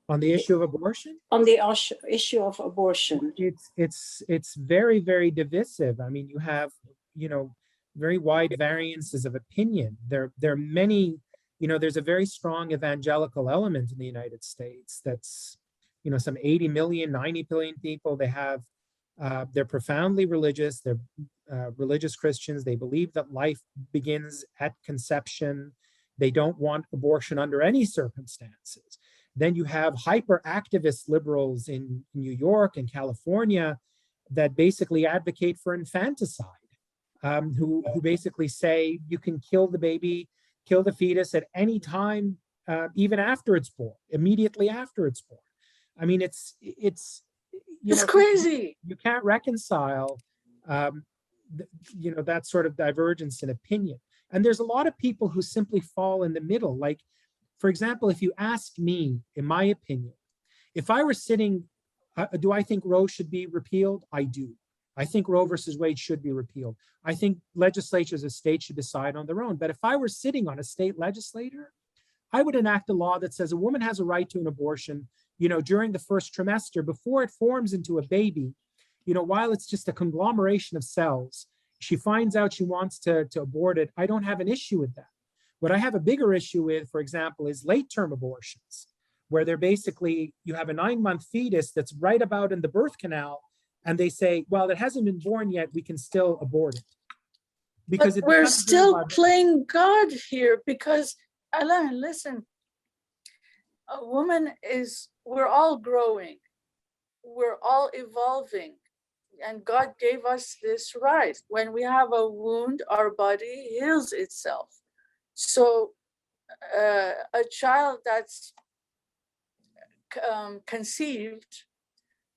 On the issue of abortion? on the issue of abortion? It's very, very divisive. I mean, you have, you know, very wide variances of opinion. There are many, you know, there's a very strong evangelical element in the United States that's, you know, some 80 million, 90 million people. They have, they're profoundly religious. They're religious Christians. They believe that life begins at conception. They don't want abortion under any circumstances. Then you have hyper activist liberals in New York and California that basically advocate for infanticide, who basically say you can kill the baby, kill the fetus at any time, even after it's born, immediately after it's born. I mean, it's you know, crazy. You can't reconcile, you know, that sort of divergence in opinion. And there's a lot of people who simply fall in the middle. Like, for example, if you ask me, in my opinion, if I were sitting, do I think Roe should be repealed? I do. I think Roe versus Wade should be repealed. I think legislatures of states should decide on their own. But if I were sitting on a state legislator, I would enact a law that says a woman has a right to an abortion, you know, during the first trimester, before it forms into a baby, you know, while it's just a conglomeration of cells, she finds out she wants to abort it. I don't have an issue with that. What I have a bigger issue with, for example, is late-term abortions, where they're basically, you have a 9-month fetus that's right about in the birth canal, and they say, well, it hasn't been born yet, we can still abort it. Because but we're still playing God here, because, Alain, listen, a woman is, we're all growing, we're all evolving, and God gave us this right. When we have a wound, our body heals itself. So a child that's conceived,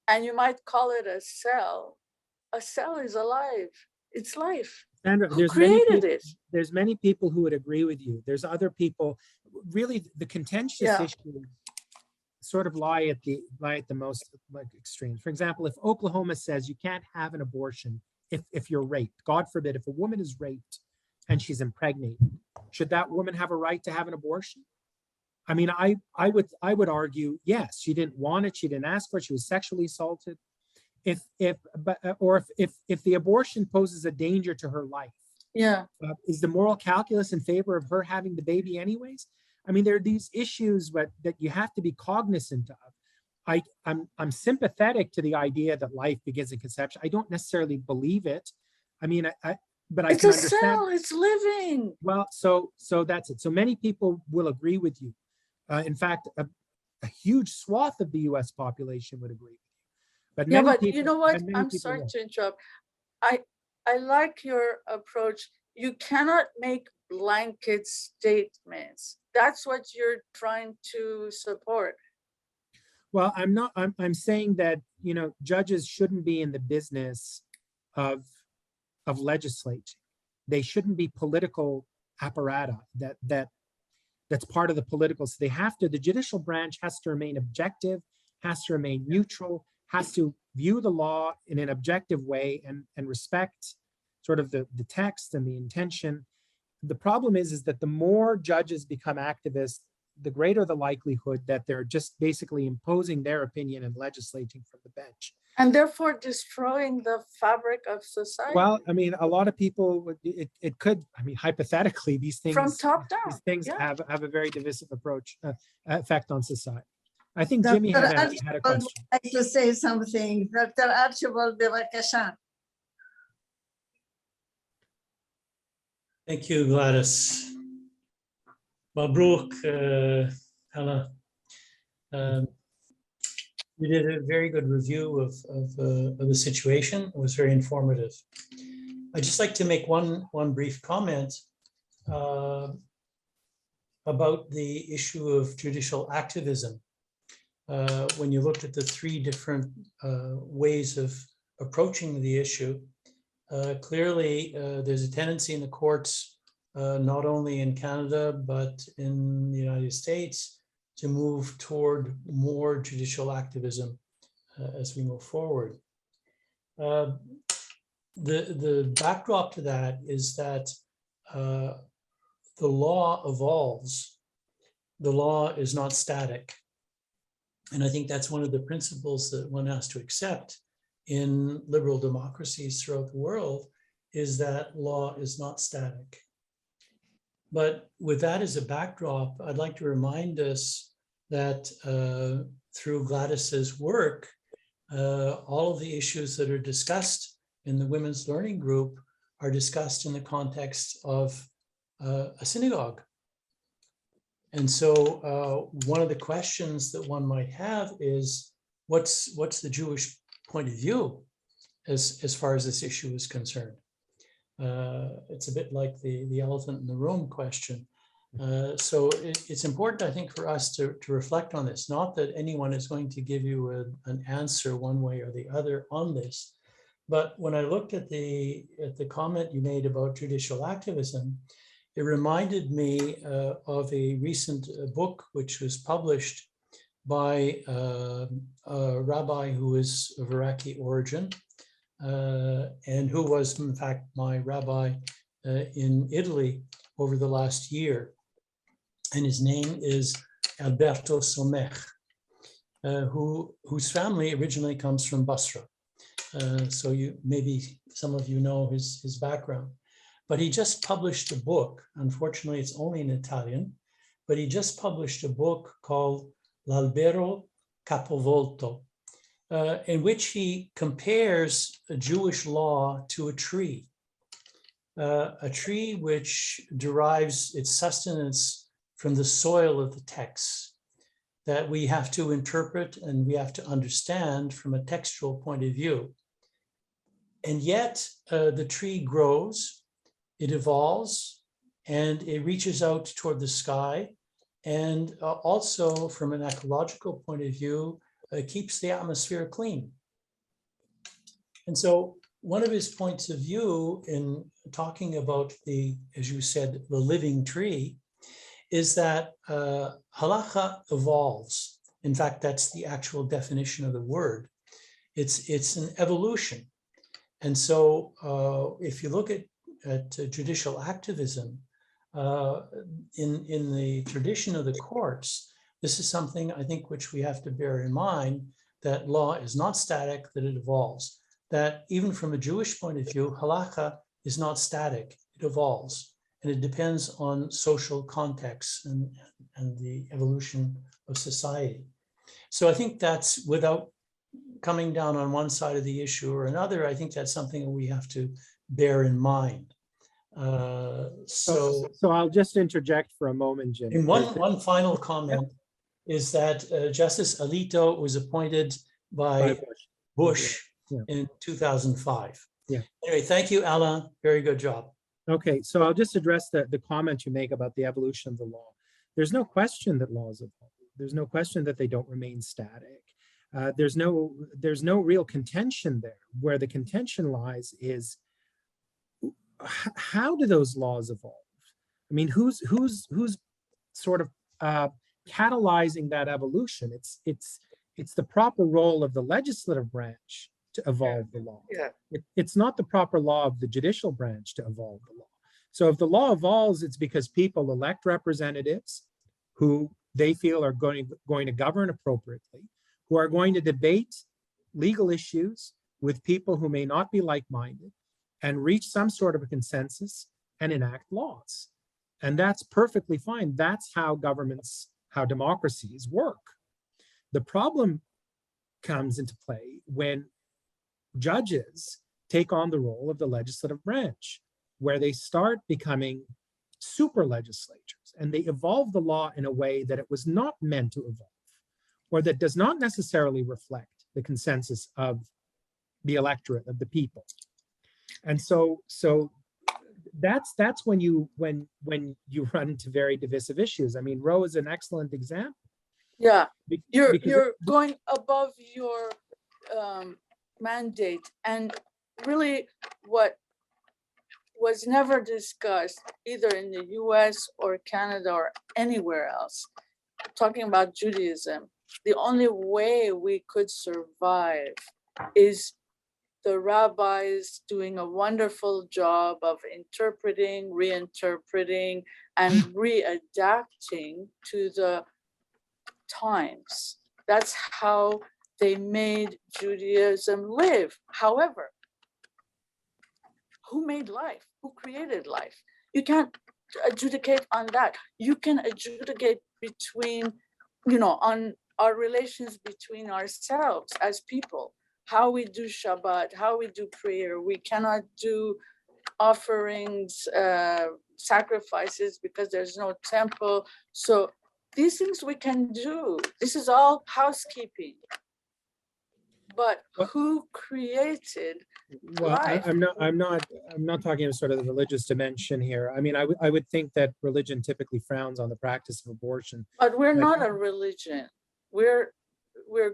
and you might call it a cell is alive. It's life. Sandra, who created it? There's many people who would agree with you. There's other people, really the contentious issues sort of lie at the most like extremes. For example, if Oklahoma says you can't have an abortion if you're raped, God forbid, if a woman is raped and she's impregnated, should that woman have a right to have an abortion? I mean, I would argue, yes, she didn't want it, she didn't ask for it, she was sexually assaulted. If the abortion poses a danger to her life, is the moral calculus in favor of her having the baby anyways? I mean, there are these issues that you have to be cognizant of. I'm sympathetic to the idea that life begins in conception. I don't necessarily believe it. I mean, but I can understand. It's a cell, it's living. Well, so that's it. So many people will agree with you. In fact, a huge swath of the U.S. population would agree with you. But But people, you know what? I'm people sorry won't. to interrupt. I like your approach. You cannot make blanket statements. That's what you're trying to support. Well, I'm not. I'm saying that, you know, judges shouldn't be in the business of legislating. They shouldn't be political apparata that's part of the political. So they have to. The judicial branch has to remain objective, has to remain neutral, has to view the law in an objective way and respect sort of the text and the intention. The problem is that the more judges become activists, the greater the likelihood that they're just basically imposing their opinion and legislating from the bench. And therefore destroying the fabric of society. Well, I mean, a lot of people, it could, I mean, hypothetically, these things, from top down, these things have a very divisive effect on society. I think Jimmy had a question. I'd like to say something. Dr. Archibald, bevakasha. Thank you, Gladys. Mabruk, Alain. You did a very good review of the situation. It was very informative. I'd just like to make one brief comment about the issue of judicial activism. When you looked at the three different ways of approaching the issue, clearly there's a tendency in the courts, not only in Canada, but in the United States, to move toward more judicial activism as we move forward. The backdrop to that is that the law evolves. The law is not static. And I think that's one of the principles that one has to accept in liberal democracies throughout the world, is that law is not static. But with that as a backdrop, I'd like to remind us that through Gladys's work, all of the issues that are discussed in the Women's Learning Group are discussed in the context of a synagogue. And so one of the questions that one might have is, what's the Jewish point of view as far as this issue is concerned? It's a bit like the elephant in the room question. So it's important, I think, for us to reflect on this. Not that anyone is going to give you an answer one way or the other on this, but when I looked at the comment you made about judicial activism, it reminded me of a recent book which was published by a rabbi who is of Iraqi origin, and who was, in fact, my rabbi in Italy over the last year. And his name is Alberto Somech, whose family originally comes from Basra. So maybe some of you know his background. But he just published a book. Unfortunately, it's only in Italian, but he just published a book called L'Albero Capovolto, in which he compares a Jewish law to a tree which derives its sustenance from the soil of the text, that we have to interpret and we have to understand from a textual point of view. And yet the tree grows, it evolves, and it reaches out toward the sky, and also from an ecological point of view, keeps the atmosphere clean. And so one of his points of view in talking about as you said, the living tree, is that halacha evolves. In fact, that's the actual definition of the word. It's an evolution. And so if you look at judicial activism in the tradition of the courts, this is something I think which we have to bear in mind, that law is not static, that it evolves. That even from a Jewish point of view, halacha is not static, it evolves. And it depends on social context and the evolution of society. So I think that's, without coming down on one side of the issue or another, I think that's something that we have to bear in mind. So I'll just interject for a moment, Jim. And one final comment is that Justice Alito was appointed by Bush in 2005. Yeah. Anyway, thank you, Alain. Very good job. Okay, so I'll just address the comment you make about the evolution of the law. There's no question that laws evolve. There's no question that they don't remain static. There's no real contention there. Where the contention lies is, how do those laws evolve? I mean, who's sort of catalyzing that evolution? It's the proper role of the legislative branch to evolve the law. Yeah. It's not the proper law of the judicial branch to evolve the law. So if the law evolves, it's because people elect representatives who they feel are going to govern appropriately, who are going to debate legal issues with people who may not be like-minded, and reach some sort of a consensus and enact laws. And that's perfectly fine. That's how democracies work. The problem comes into play when judges take on the role of the legislative branch, where they start becoming super legislatures. and they evolved the law in a way that it was not meant to evolve, or that does not necessarily reflect the consensus of the electorate, of the people. And so that's when you run into very divisive issues. I mean, Roe is an excellent example. Yeah, you're because going above your mandate, and really what was never discussed either in the US or Canada or anywhere else, talking about Judaism, the only way we could survive is the rabbis doing a wonderful job of interpreting, reinterpreting, and readapting to the times. That's how they made Judaism live. However, who made life? Who created life? You can't adjudicate on that. You can adjudicate between, on our relations between ourselves as people, how we do Shabbat, how we do prayer. We cannot do offerings, sacrifices, because there's no temple. So these things we can do. This is all housekeeping. But who created life? I'm not talking about sort of the religious dimension here. I mean, I would think that religion typically frowns on the practice of abortion. But we're not a religion. We're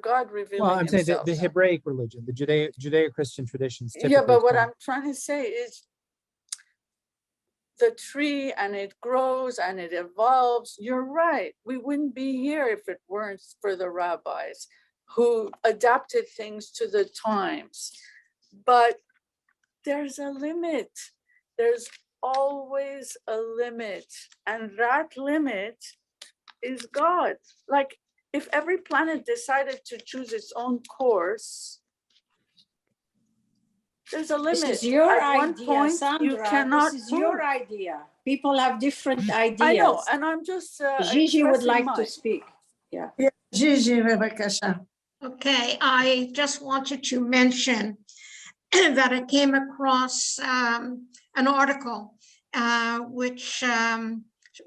God revealing Well, I'm saying himself. the Hebraic religion, the Judeo-Christian traditions. Yeah, but what front. I'm trying to say is the tree, and it grows and it evolves. You're right. We wouldn't be here if it weren't for the rabbis who adapted things to the times. But there's a limit. There's always a limit. And that limit is God. Like, if every planet decided to choose its own course, there's a limit. This is your At one idea, point, Sandra. you cannot This is your move. idea. People have different ideas. I know, and I'm just Gigi would expressing like to mine. speak. Yeah. Gigi, bevakasha. Okay, I just wanted to mention that I came across an article which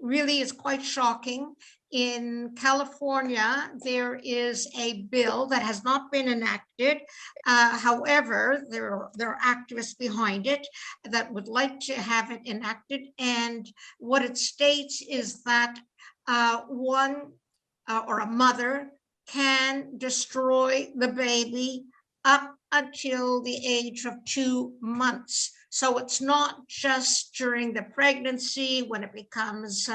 really is quite shocking. In California, there is a bill that has not been enacted. However, there are activists behind it that would like to have it enacted. And what it states is that one or a mother can destroy the baby up until the age of 2 months. So it's not just during the pregnancy when it becomes,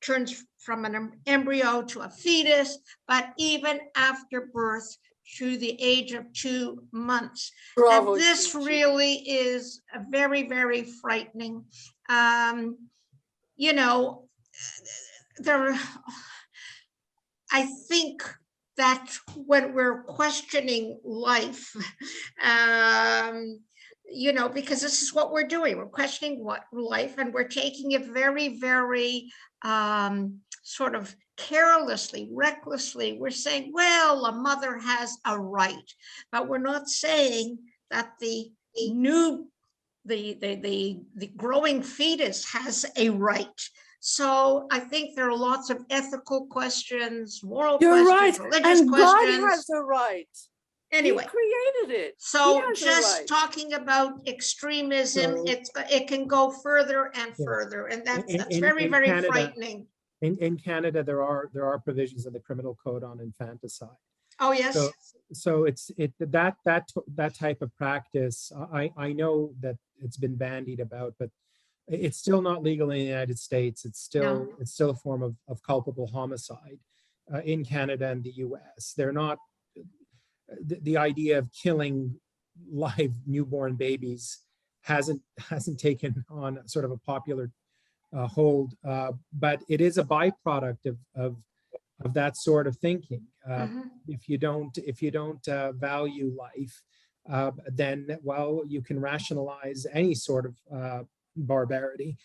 turns from an embryo to a fetus, but even after birth to the age of 2 months. Bravo, And this Gigi. really is very, very frightening. I think that when we're questioning life, because this is what we're doing, we're questioning what life, and we're taking it very, very sort of carelessly, recklessly. We're saying, well, a mother has a right, but we're not saying that the growing fetus has a right. So I think there are lots of ethical questions, moral You're questions, right. religious And questions. God has a right. Anyway, He created it. so He has a just right. talking about extremism, So- it can go further and Yeah. further, and that's In very, very Canada- frightening. In Canada, there are provisions in the criminal code on infanticide. Oh, yes. So that type of practice, I know that it's been bandied about, but it's still not legal in the United States. It's still a form of culpable homicide in Canada and the US. They're not, the idea of killing live newborn babies hasn't taken on sort of a popular hold, but it is a byproduct of that sort of thinking. If you don't value life, then, well, you can rationalize any sort of barbarity.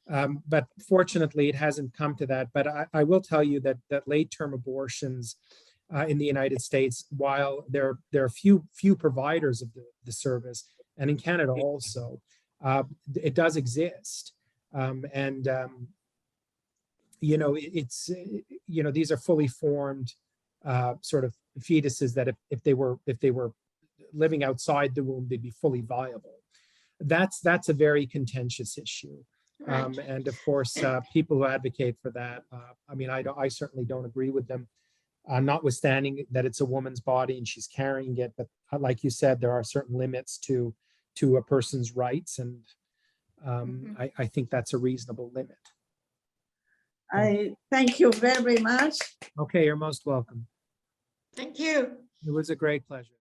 But fortunately, it hasn't come to that. But I will tell you that late-term abortions in the United States, while there are few providers of the service, and in Canada also, it does exist. you know, it's, you know, these are fully formed sort of fetuses that if they were living outside the womb, they'd be fully viable. That's a very contentious issue. Right. And of course, people who advocate for that, I mean, I certainly don't agree with them, notwithstanding that it's a woman's body and she's carrying it. But like you said, there are certain limits to a person's rights. And I think that's a reasonable limit. I thank you very much. Okay, you're most welcome. Thank you. It was a great pleasure.